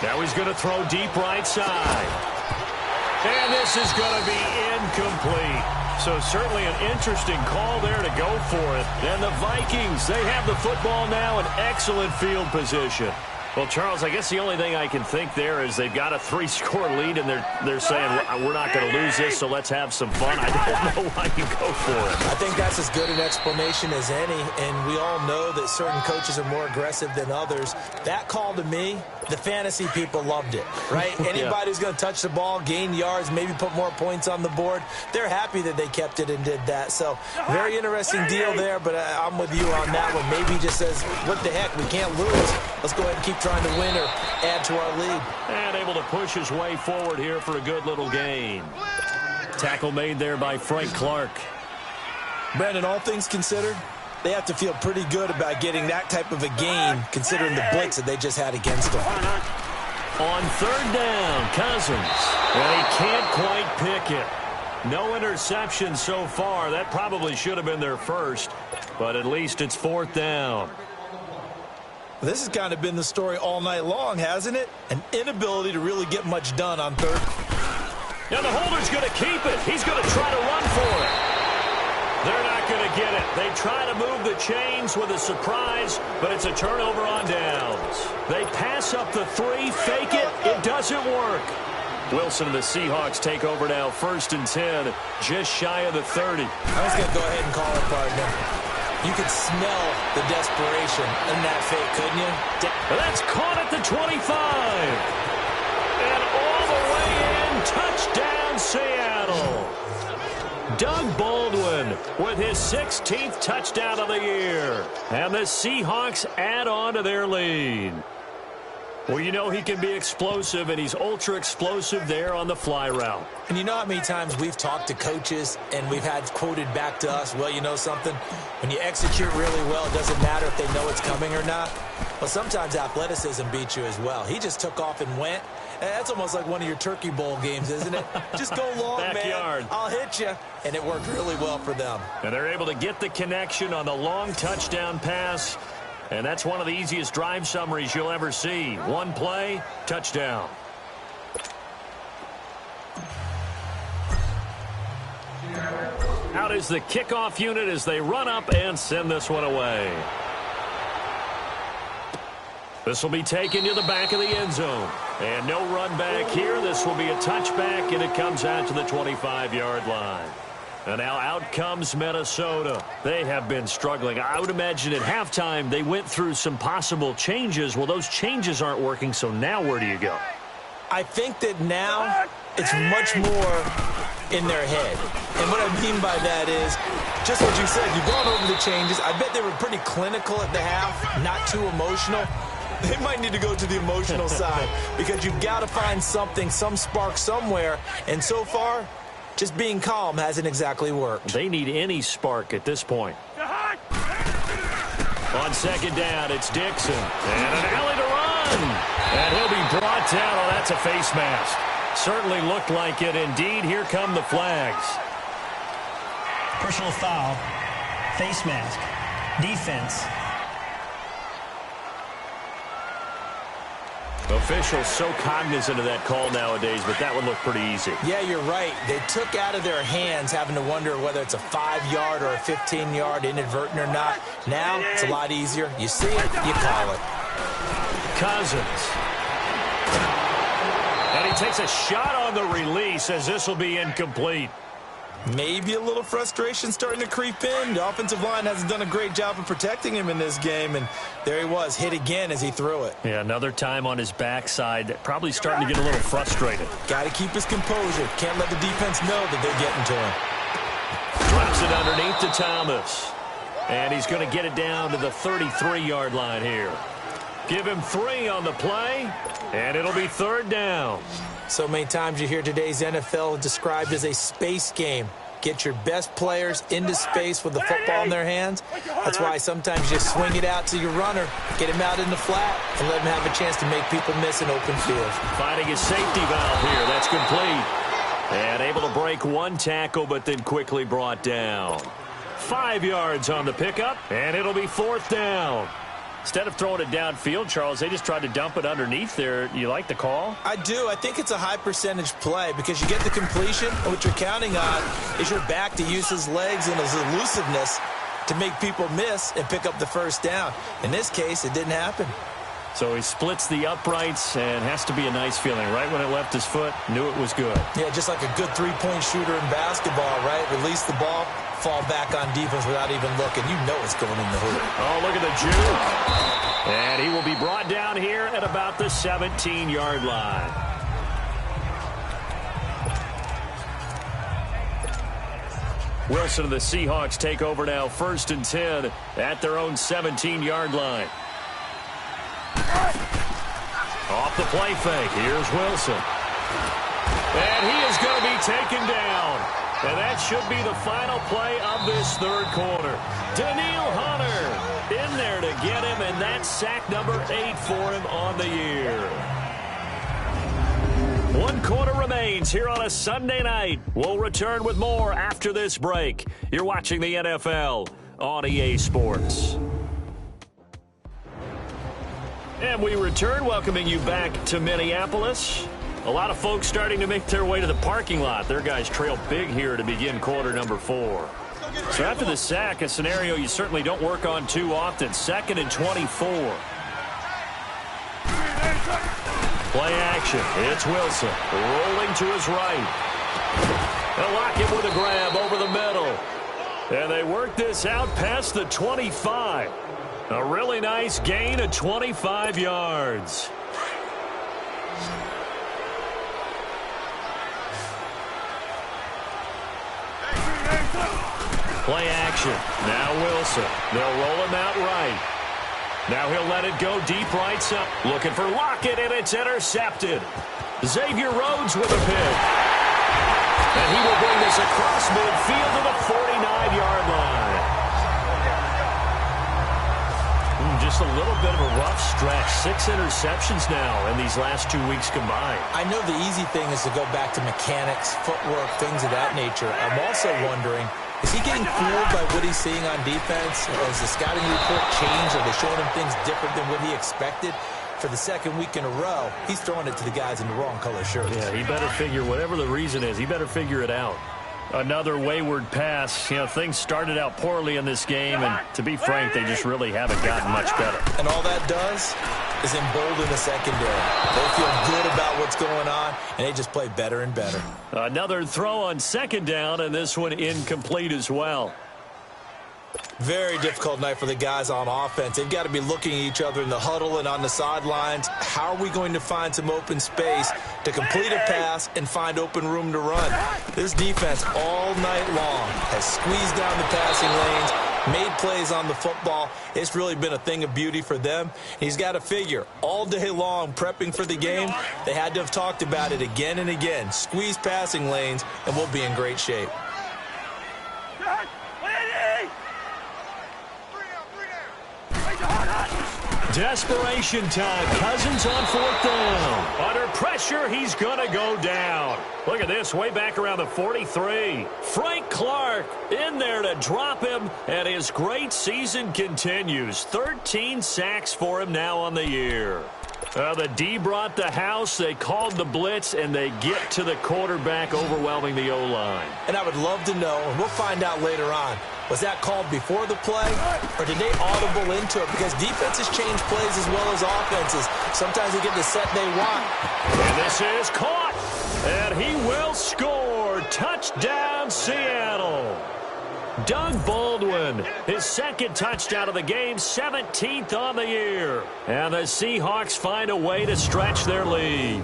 Now he's going to throw deep right side. And this is going to be incomplete. So certainly an interesting call there to go for it. And the Vikings, they have the football now in excellent field position. Well, Charles, I guess the only thing I can think there is they've got a 3-score lead, and they're saying, we're not going to lose this, so let's have some fun. I don't know why you go for it. I think that's as good an explanation as any, and we all know that certain coaches are more aggressive than others. That call to me, the fantasy people loved it, right? Anybody who's going to touch the ball, gain yards, maybe put more points on the board, they're happy that they kept it and did that. So very interesting deal there, but I'm with you on that one. Maybe he just says, what the heck, we can't lose. Let's go ahead and keep trying to win or add to our lead. And able to push his way forward here for a good little gain. Tackle made there by Frank Clark. Brandon, all things considered, they have to feel pretty good about getting that type of a gain considering the blitz that they just had against them. On 3rd down, Cousins. And he can't quite pick it. No interception so far. That probably should have been their first, but at least it's 4th down. This has kind of been the story all night long, hasn't it? An inability to really get much done on 3rd. Now the holder's going to keep it. He's going to try to run for it. They're not going to get it. They try to move the chains with a surprise, but it's a turnover on downs. They pass up the 3, fake it. It doesn't work. Wilson and the Seahawks take over now, 1st and 10, just shy of the 30. I was going to go ahead and call it, partner. You could smell the desperation in that fake, couldn't you? That's caught at the 25. And all the way in, touchdown Seattle. Doug Baldwin with his 16th touchdown of the year. And the Seahawks add on to their lead. Well, you know he can be explosive, and he's ultra-explosive there on the fly route. And you know how many times we've talked to coaches and we've had quoted back to us, well, you know something? When you execute really well, it doesn't matter if they know it's coming or not. Well, sometimes athleticism beats you as well. He just took off and went. And that's almost like one of your Turkey Bowl games, isn't it? Just go long, Backyard. man. I'll hit you. And it worked really well for them. And they're able to get the connection on the long touchdown pass. And that's one of the easiest drive summaries you'll ever see. One play, touchdown. Out is the kickoff unit as they run up and send this one away. This will be taken to the back of the end zone. And no run back here. This will be a touchback, and it comes out to the 25-yard line. And now out comes Minnesota. They have been struggling. I would imagine at halftime they went through some possible changes. Well, those changes aren't working, so now where do you go? I think that now it's much more in their head. And what I mean by that is, just what you said, you've gone over the changes. I bet they were pretty clinical at the half, not too emotional. They might need to go to the emotional side because you've got to find something, some spark somewhere. And so far, just being calm hasn't exactly worked. They need any spark at this point. On second down, it's Dixon. And an alley to run. And he'll be brought down. Oh, that's a face mask. Certainly looked like it. Indeed, here come the flags. Personal foul. Face mask. Defense. Officials so cognizant of that call nowadays, but that would look pretty easy. Yeah, you're right. They took out of their hands having to wonder whether it's a 5-yard or a 15-yard inadvertent or not. Now, it's a lot easier. You see it, you call it. Cousins. And he takes a shot on the release as this will be incomplete. Maybe a little frustration starting to creep in. The offensive line hasn't done a great job of protecting him in this game, and there he was, hit again as he threw it. Yeah, another time on his backside, probably starting to get a little frustrated. Got to keep his composure. Can't let the defense know that they're getting to him. Drops it underneath to Thomas. And he's going to get it down to the 33-yard line here. Give him 3 on the play, and it'll be third down. So many times you hear today's NFL described as a space game. Get your best players into space with the football in their hands. That's why sometimes you swing it out to your runner, get him out in the flat, and let him have a chance to make people miss an open field. Finding his safety valve here. That's complete. And able to break one tackle, but then quickly brought down. 5 yards on the pickup, and it'll be fourth down. Instead of throwing it downfield, Charles, they just tried to dump it underneath there. You like the call? I do. I think it's a high percentage play because you get the completion, and what you're counting on is your back to use his legs and his elusiveness to make people miss and pick up the first down. In this case, it didn't happen. So he splits the uprights and has to be a nice feeling. Right when it left his foot, knew it was good. Yeah, just like a good three-point shooter in basketball, right? Release the ball, fall back on defense without even looking. You know it's going in the hoop. Oh, look at the juke. And he will be brought down here at about the 17-yard line. Wilson and the Seahawks take over now, 1st and 10 at their own 17-yard line. Off the play fake. Here's Wilson. And he is going to be taken down. And that should be the final play of this third quarter. Daniil Hunter in there to get him, and that's sack number 8 for him on the year. 1 quarter remains here on a Sunday night. We'll return with more after this break. You're watching the NFL on EA Sports. And we return, welcoming you back to Minneapolis. A lot of folks starting to make their way to the parking lot. Their guys trail big here to begin quarter number 4. So after the sack, a scenario you certainly don't work on too often. 2nd and 24. Play action. It's Wilson rolling to his right. They'll lock him with a grab over the middle. And they work this out past the 25. A really nice gain of 25 yards. Play action. Now Wilson. They'll roll him out right. Now he'll let it go deep right side. Looking for Lockett, and it's intercepted. Xavier Rhodes with a pick. And he will bring this across midfield to the 49-yard line. Just a little bit of a rough stretch. 6 interceptions now in these last 2 weeks combined. I know the easy thing is to go back to mechanics, footwork, things of that nature. I'm also wondering, is he getting fooled by what he's seeing on defense? Has the scouting report changed? Are they showing him things different than what he expected? For the second week in a row, he's throwing it to the guys in the wrong color shirts. Yeah, he better figure, whatever the reason is, he better figure it out. Another wayward pass. You know, things started out poorly in this game, and to be frank, they just really haven't gotten much better. And all that does is embolden the secondary. They feel good about what's going on, and they just play better and better. Another throw on second down, and this one incomplete as well. Very difficult night for the guys on offense. They've got to be looking at each other in the huddle and on the sidelines. How are we going to find some open space to complete a pass and find open room to run? This defense all night long has squeezed down the passing lanes, made plays on the football. It's really been a thing of beauty for them. He's got to figure all day long prepping for the game. They had to have talked about it again and again. Squeeze passing lanes, and we'll be in great shape. Desperation time. Cousins on 4th down. Under pressure, he's going to go down. Look at this, way back around the 43. Frank Clark in there to drop him, and his great season continues. 13 sacks for him now on the year. The D brought the house. They called the blitz, and they get to the quarterback, overwhelming the O-line. And I would love to know, and we'll find out later on, was that called before the play, or did they audible into it? Because defenses change plays as well as offenses. Sometimes they get the set they want. And this is caught, and he will score. Touchdown, Seattle. Doug Baldwin, his second touchdown of the game, 17th on the year. And the Seahawks find a way to stretch their lead.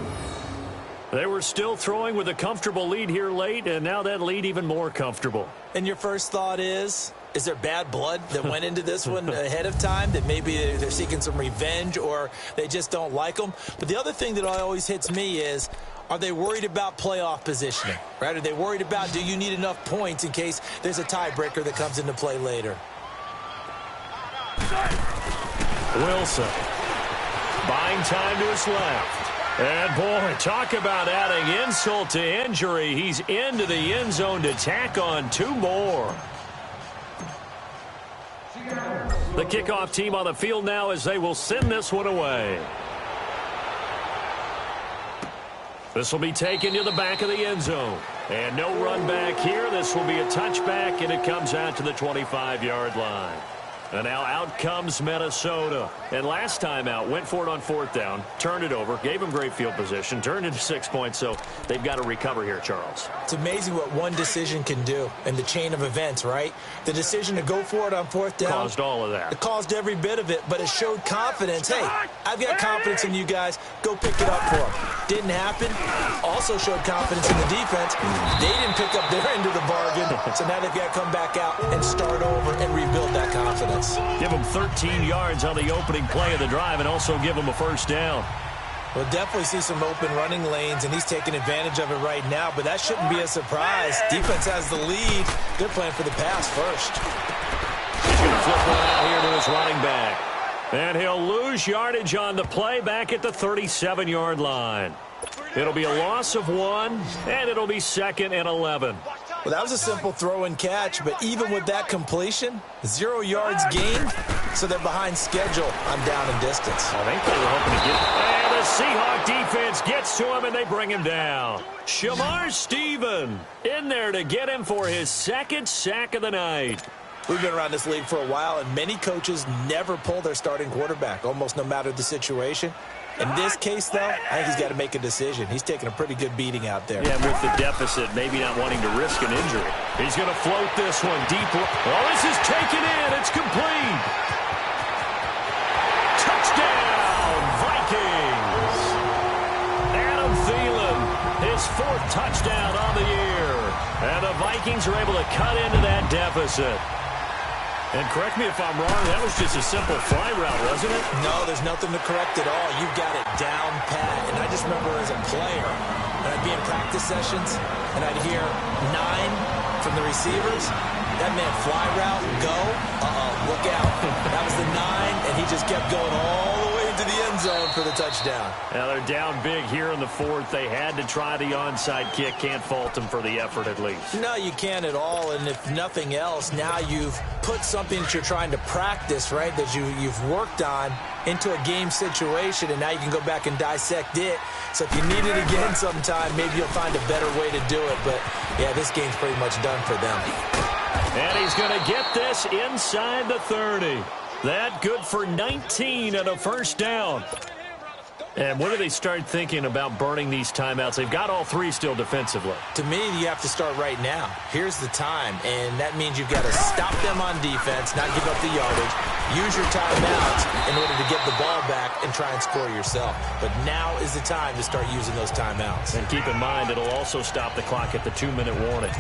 They were still throwing with a comfortable lead here late, and now that lead even more comfortable. And your first thought is there bad blood that went into this one ahead of time, that maybe they're seeking some revenge or they just don't like them? But the other thing that always hits me is, are they worried about playoff positioning, right? Are they worried about, do you need enough points in case there's a tiebreaker that comes into play later? Wilson buying time to his left. And, boy, talk about adding insult to injury. He's into the end zone to tack on 2 more. The kickoff team on the field now as they will send this one away. This will be taken to the back of the end zone. And no run back here. This will be a touchback, and it comes out to the 25-yard line. And now out comes Minnesota. And last time out, went for it on 4th down, turned it over, gave him great field position, turned into 6 points, so they've got to recover here, Charles. It's amazing what one decision can do in the chain of events, right? The decision to go for it on 4th down. Caused all of that. It caused every bit of it, but it showed confidence. Hey, I've got confidence in you guys. Go pick it up for them. Didn't happen. Also showed confidence in the defense. They didn't pick up their end of the bargain, so now they've got to come back out and start over and rebuild that confidence. Give them 13 yards on the opening play of the drive and also give them a 1st down. We'll definitely see some open running lanes, and he's taking advantage of it right now, but that shouldn't be a surprise. Defense has the lead. They're playing for the pass first. He's going to flip one out here to his running back. And he'll lose yardage on the play back at the 37-yard line. It'll be a loss of 1, and it'll be 2nd and 11. Well, that was a simple throw and catch, but even with that completion, 0 yards gained, so they're behind schedule on down and distance. I think they were hoping to get it. And the Seahawk defense gets to him, and they bring him down. Shamar Stephen in there to get him for his 2nd sack of the night. We've been around this league for a while, and many coaches never pull their starting quarterback, almost no matter the situation. In this case, though, I think he's got to make a decision. He's taking a pretty good beating out there. Yeah, with the deficit, maybe not wanting to risk an injury. He's going to float this one deep. Oh, this is taken in. It's complete. Touchdown, Vikings. Adam Thielen, his 4th touchdown on the year. And the Vikings are able to cut into that deficit. And correct me if I'm wrong, that was just a simple fly route, wasn't it? No, there's nothing to correct at all. You've got it down pat. And I just remember as a player, and I'd be in practice sessions, and I'd hear 9 from the receivers. That meant fly route, go, look out. That was the 9, and he just kept going all the way into the end zone for the touchdown. Now they're down big here in the 4th. They had to try the onside kick. Can't fault them for the effort at least. No, you can't at all. And if nothing else, now you've put something that you're trying to practice, right, that you've worked on into a game situation, and now you can go back and dissect it. So if you need it again sometime, maybe you'll find a better way to do it. But, yeah, this game's pretty much done for them. And he's going to get this inside the 30. That good for 19 and a first down. And when do they start thinking about burning these timeouts? They've got all 3 still defensively. To me, you have to start right now. Here's the time, and that means you've got to stop them on defense, not give up the yardage, use your timeouts in order to get the ball back and try and score yourself. But now is the time to start using those timeouts. And keep in mind, it'll also stop the clock at the 2-minute warning.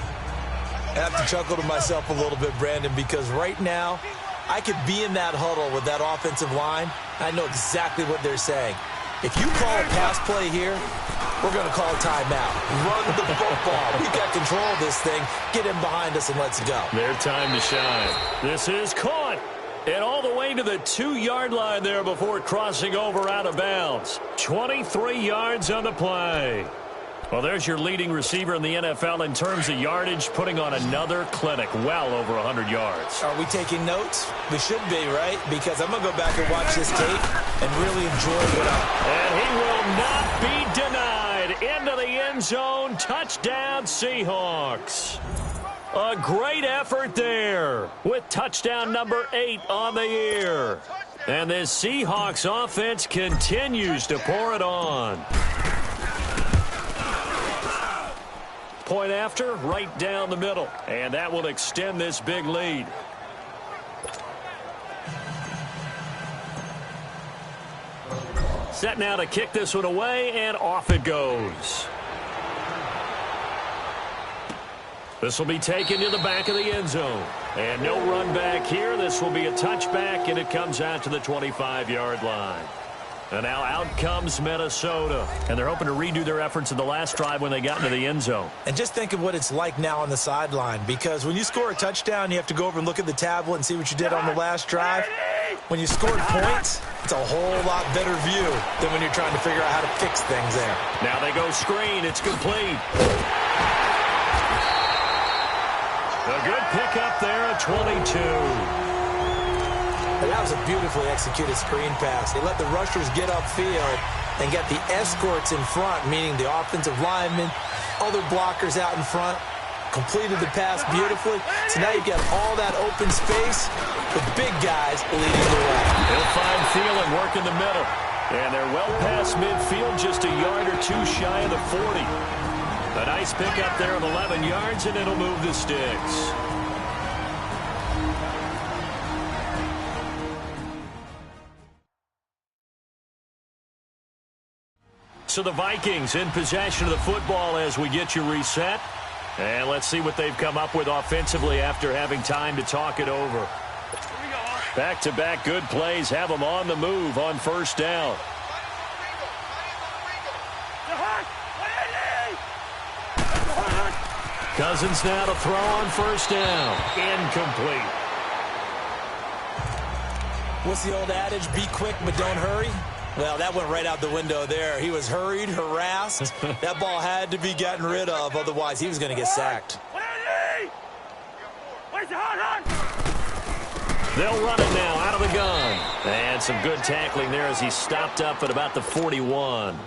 I have to chuckle to myself a little bit, Brandon, because right now, I could be in that huddle with that offensive line. I know exactly what they're saying. If you call a pass play here, we're going to call a timeout. Run the football. We've got control of this thing. Get him behind us and let's go. Their time to shine. This is caught. And all the way to the 2-yard line there before crossing over out of bounds. 23 yards on the play. Well, there's your leading receiver in the NFL in terms of yardage, putting on another clinic, well over 100 yards. Are we taking notes? We should be, right? Because I'm going to go back and watch this tape and really enjoy what And he will not be denied. Into the end zone. Touchdown, Seahawks. A great effort there with touchdown number 8 on the year. And this Seahawks offense continues to pour it on. Point after, right down the middle. And that will extend this big lead. Set now to kick this one away, and off it goes. This will be taken to the back of the end zone. And no run back here. This will be a touchback, and it comes out to the 25-yard line. And now out comes Minnesota. And they're hoping to redo their efforts in the last drive when they got into the end zone. And just think of what it's like now on the sideline. Because when you score a touchdown, you have to go over and look at the tablet and see what you did on the last drive. When you scored points, it's a whole lot better view than when you're trying to figure out how to fix things there. Now they go screen. It's complete. A good pickup there at 22. That was a beautifully executed screen pass. They let the rushers get upfield and get the escorts in front, meaning the offensive linemen, other blockers out in front, completed the pass beautifully. So now you've got all that open space with big guys leading the way. They'll find Thielen working the middle. And they're well past midfield, just a yard or 2 shy of the 40. A nice pickup there of 11 yards, and it'll move the sticks. So the Vikings in possession of the football as we get you reset. And let's see what they've come up with offensively after having time to talk it over. Back-to-back good plays have them on the move on first down. Cousins now to throw on first down. Incomplete. What's the old adage? Be quick, but don't hurry. Well, that went right out the window there. He was hurried, harassed. That ball had to be gotten rid of, otherwise he was going to get sacked. They'll run it now out of the gun. And some good tackling there as he stopped up at about the 41.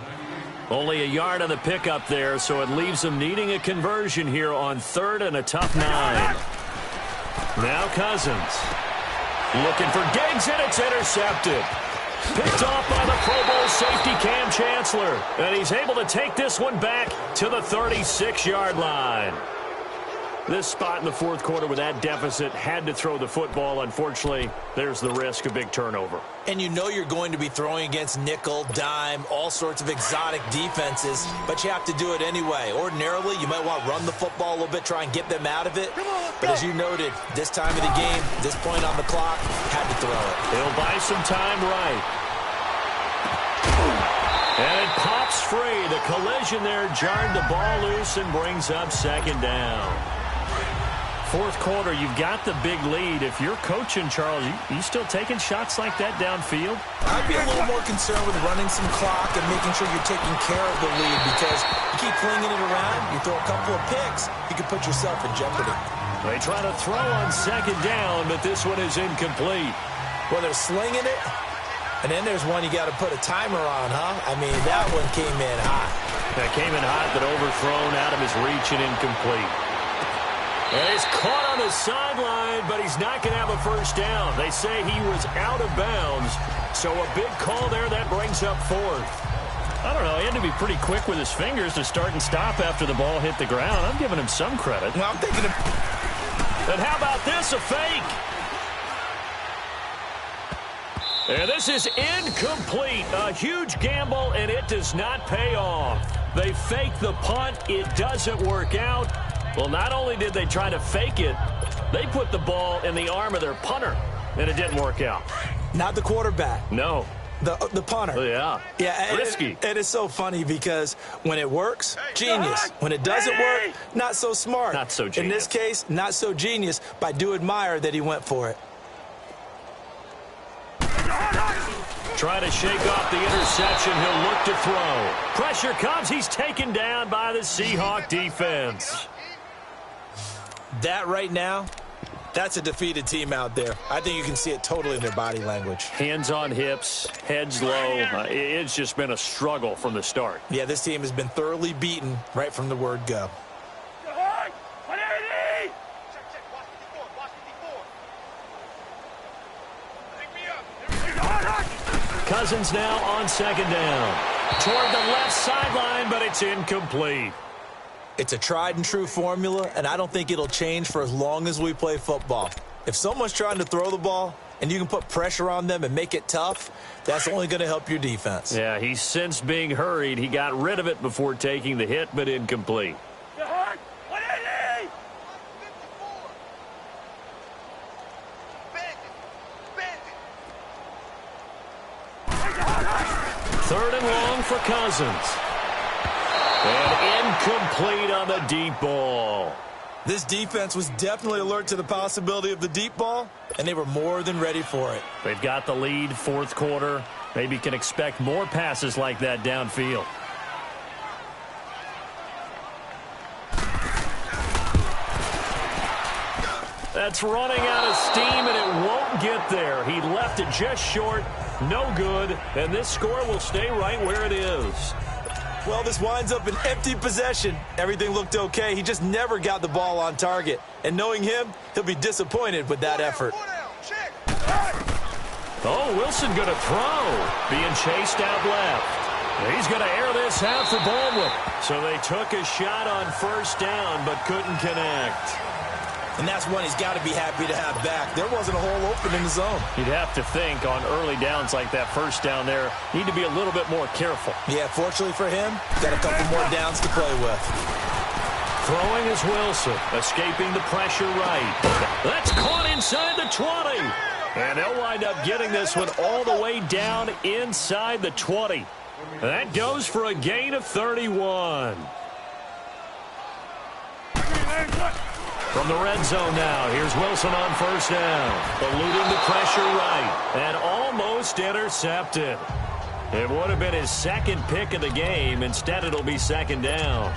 Only a yard on the pickup there, so it leaves them needing a conversion here on 3rd and a tough 9. Now Cousins. Looking for Diggs, and it's intercepted. Picked off by the Pro Bowl safety Cam Chancellor. And he's able to take this one back to the 36-yard line. This spot in the fourth quarter with that deficit had to throw the football. Unfortunately, there's the risk of big turnover. And you know you're going to be throwing against nickel, dime, all sorts of exotic defenses, but you have to do it anyway. Ordinarily, you might want to run the football a little bit, try and get them out of it. But as you noted, this time of the game, this point on the clock, had to throw it. He'll buy some time right. And it pops free. The collision there jarred the ball loose and brings up second down. Fourth quarter, you've got the big lead. If you're coaching, Charles, you still taking shots like that downfield? I'd be a little more concerned with running some clock and making sure you're taking care of the lead, because you keep flinging it around, you throw a couple of picks, you can put yourself in jeopardy. They try to throw on second down, but this one is incomplete. Well, they're slinging it, and then there's one you got to put a timer on, huh? I mean, that one came in hot. That came in hot, but overthrown, out of his reach and incomplete. And he's caught on the sideline, but he's not going to have a first down. They say he was out of bounds, so a big call there that brings up fourth. I don't know. He had to be pretty quick with his fingers to start and stop after the ball hit the ground. I'm giving him some credit. Well, I'm thinking of... And how about this, a fake? And this is incomplete. A huge gamble, and it does not pay off. They fake the punt. It doesn't work out. Well, not only did they try to fake it, they put the ball in the arm of their punter, and it didn't work out. Not the quarterback. No. The punter. Yeah. Yeah. Risky. And it's so funny because when it works, genius. When it doesn't work, not so smart. Not so genius. In this case, not so genius, but I do admire that he went for it. Trying to shake off the interception. He'll look to throw. Pressure comes. He's taken down by the Seahawks defense. That right now, that's a defeated team out there. I think you can see it totally in their body language. Hands on hips, heads low. It's just been a struggle from the start. Yeah, this team has been thoroughly beaten right from the word go. Cousins now on second down. Toward the left sideline, but it's incomplete. It's a tried and true formula, and I don't think it'll change for as long as we play football. If someone's trying to throw the ball and you can put pressure on them and make it tough, that's only going to help your defense. Yeah, he's since being hurried. He got rid of it before taking the hit, but incomplete. Third and long for Cousins. And incomplete on the deep ball. This defense was definitely alert to the possibility of the deep ball, and they were more than ready for it. They've got the lead, fourth quarter. Maybe can expect more passes like that downfield. That's running out of steam, and it won't get there. He left it just short, no good, and this score will stay right where it is. Well, this winds up an empty possession. Everything looked okay. He just never got the ball on target. And knowing him, he'll be disappointed with that effort. Oh, Wilson going to throw. Being chased out left. He's going to air this out for Baldwin. So they took a shot on first down, but couldn't connect. And that's one he's got to be happy to have back. There wasn't a hole open in the zone. You'd have to think on early downs like that first down there, need to be a little bit more careful. Yeah, fortunately for him, got a couple more downs to play with. Throwing is Wilson, escaping the pressure right. That's caught inside the 20. And they'll wind up getting this one all the way down inside the 20. That goes for a gain of 31. From the red zone now, here's Wilson on first down. Eluding the pressure right, and almost intercepted. It would have been his second pick of the game. Instead, it'll be second down.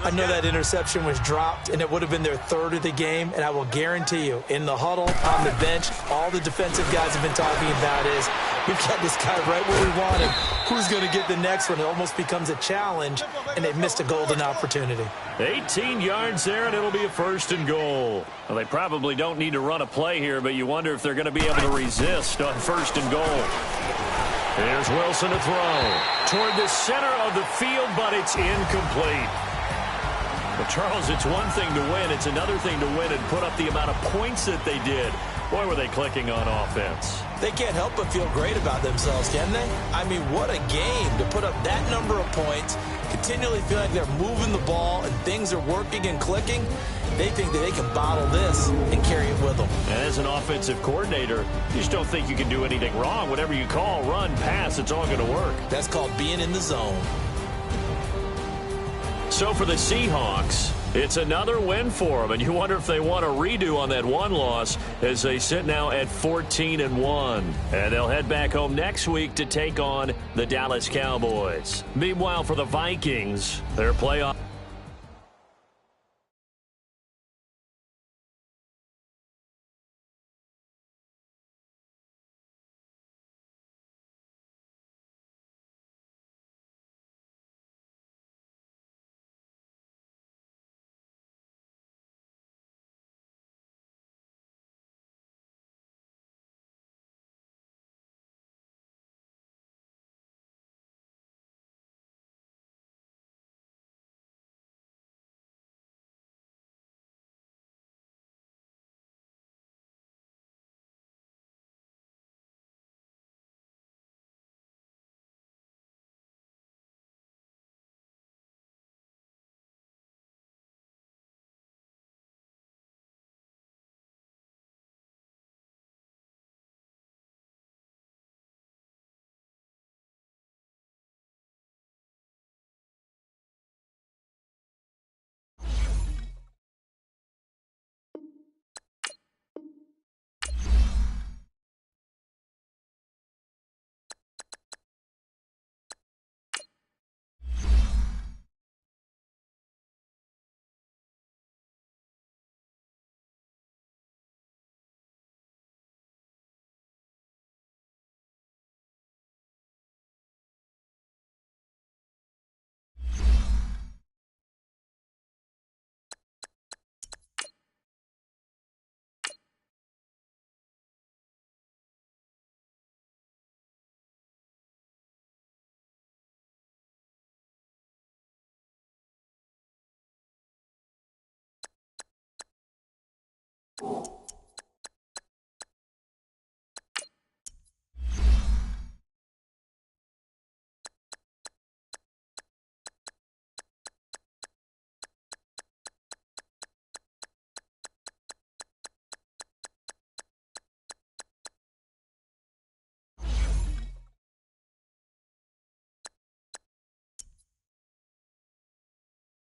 I know that interception was dropped, and it would have been their third of the game, and I will guarantee you, in the huddle, on the bench, all the defensive guys have been talking about is We've got this guy right where we want him. Who's going to get the next one? It almost becomes a challenge, and they've missed a golden opportunity. 18 yards there, and it'll be a 1st and goal. Well, they probably don't need to run a play here, but you wonder if they're going to be able to resist on 1st and goal. Here's Wilson to throw toward the center of the field, but it's incomplete. Well, Charles, it's one thing to win. It's another thing to win and put up the amount of points that they did. Boy, were they clicking on offense. They can't help but feel great about themselves, can they? I mean, what a game to put up that number of points, continually feel like they're moving the ball and things are working and clicking. They think that they can bottle this and carry it with them. And as an offensive coordinator, you just don't think you can do anything wrong. Whatever you call, run, pass, it's all going to work. That's called being in the zone. So for the Seahawks, it's another win for them, and you wonder if they want a redo on that one loss as they sit now at 14-1. And they'll head back home next week to take on the Dallas Cowboys. Meanwhile, for the Vikings, their playoff.